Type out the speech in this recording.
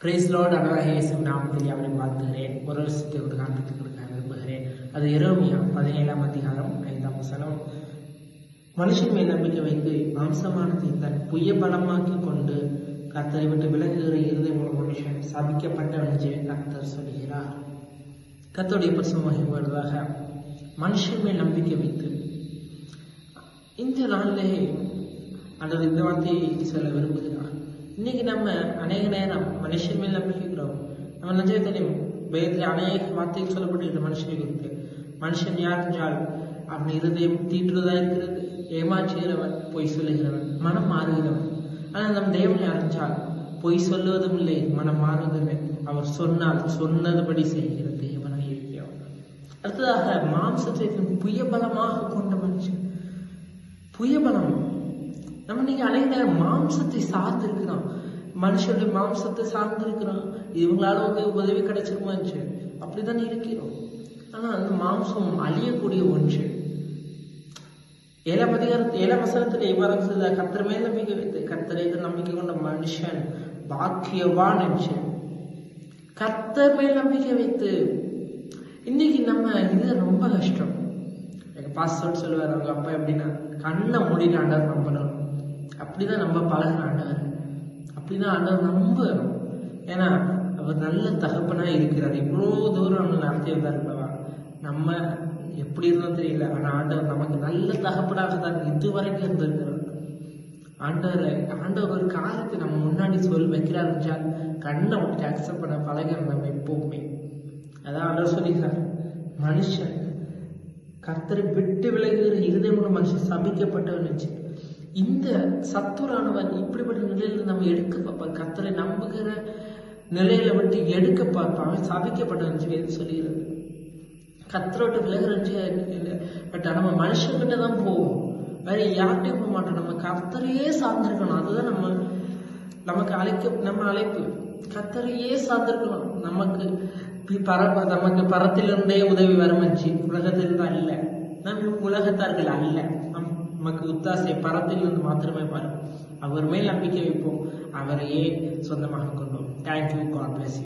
Price Lord. அழகாக இயேசு நாமத்தில் அவரை வாழ்த்துகிறேன். ஒரு வருஷத்தை ஒரு காண்பித்துக் கொடுக்க விரும்புகிறேன். அது எரேமியா 17ஆம் அதிகாரம் 5ஆம் வசனம். மனுஷன் மேல் நம்பிக்கை வைத்து மாம்சமானதை தன் புய பலமாக்கி கொண்டு கர்த்தரை விட்டு விலகுகிற இருதயம் உள்ள மனுஷன் சபிக்கப்பட்டவன் என்று கர்த்தர் சொல்கிறார். கர்த்தருடைய பரிசுத்தமாக வருவதாக மனுஷன் மேல் நம்பிக்கை வைத்து இந்த நாளிலே அல்லது இந்த வார்த்தையை சொல்ல விரும்புகிறார். இன்னைக்கு நம்ம அநேக நேரம் மனுஷன் மேல் நம்பிக்கைக்கிறோம். நம்ம நிஜ தெரியும் வேதத்தில் அநேக வார்த்தைகள் சொல்லப்பட்டிருக்கிற மனுஷனை குறித்து. மனுஷன் யார் என்றால் அவன் இருதயம் தீட்டுறதா இருக்கிறது, ஏமாற்றுகிறவன், பொய் சொல்லுகிறவன், மனம் மாறுகிறவன். ஆனால் நம் தேவனை அறிஞ்சால் பொய் சொல்லுவதும் இல்லை, மனம் மாறுவதுமே. அவர் சொன்னால் சொன்னதுபடி செய்கிற தேவனாய் இருக்கிறவர். அடுத்ததாக மாம்சத்தை புயபலமாக கொண்ட மனுஷன். புயபலம் நம்ம நீங்க அநேக நேரம் மாம்சத்தை சார்ந்து இருக்கிறோம். மனுஷனுடைய மாம்சத்தை சார்ந்து இருக்கிறோம். இவங்களால உதவி கிடைச்சிருமா அப்படிதான் இருக்கிறோம். ஆனா அந்த மாம்சம் அழியக்கூடிய ஒன்று. 7ஆம் வசனத்துல இவ்வாறு சொல்ல, கர்த்தர் மேல் நம்பிக்கை வைத்து கர்த்தரை நம்பிக்கை கொண்ட மனுஷன் பாக்கியவான் என்று. கர்த்தர் மேல் நம்பிக்கை வைத்து இன்னைக்கு நம்ம இது ரொம்ப கஷ்டம். எங்க பாஸ்டர் சொல்லுவார், அவங்க அப்பா எப்படின்னா கண்ணை மூடிட்டு ஆண்டவர் நம்பணும். அப்படிதான் நம்ம பழகின ஆண்டவர். அப்படிதான் ஆண்டவர் நம்பணும். ஏன்னா அவர் நல்ல தகப்பனா இருக்கிறார். இவ்வளோ தூரம் நம்ம நடத்தி வந்தாருப்பா. நம்ம எப்படி இருந்தோம் தெரியல, ஆனா ஆண்டவர் நமக்கு நல்ல தகப்பனாக தான் இதுவரைக்கும் இருந்திருக்கிறார். ஆண்டவர் ஒரு காரியத்தை நம்ம முன்னாடி வைக்கிறார் என்றால் கண்ணை விட்டு அக்செப்ட் பண்ண பழகிறோம் நம்ம எப்பவுமே. அதான் ஆண்டவர் சொல்லிக்கிறார், மனுஷன் கர்த்தரை விட்டு விலகுகிற இருதயமுள்ள மனுஷன் சபிக்கப்பட்டவன். இந்த சத்துரானவன் இப்படிப்பட்ட நிலையில நம்ம எடுக்க பார்ப்பான். கர்த்தரை நம்புகிற நிலையில விட்டு எடுக்க பார்ப்பான். சபிக்கப்பட்டவன் சொல்லுகிறது. கர்த்தரோட்டு விலகுற பட் நம்ம மனுஷன்கிட்ட தான் போவோம், வேற யார்கிட்டையும் போக மாட்டோம். நம்ம கர்த்தரையே சார்ந்திருக்கணும். அதுதான் நமக்கு அழைப்பு. கர்த்தரையே சார்ந்திருக்கணும். நமக்கு பரத்திலிருந்தே உதவி வரமஞ்சு உலகத்திலிருந்து அல்ல, நம்ம உலகத்தார்கள் அல்ல. நமக்கு உத்தாசை பரத்திலிருந்து மாத்திரமே பாருங்க. அவர் மேல் நம்பிக்கை வைப்போம், அவரையே சொந்தமாக கொள்வோம். தேங்க்யூ. God bless you.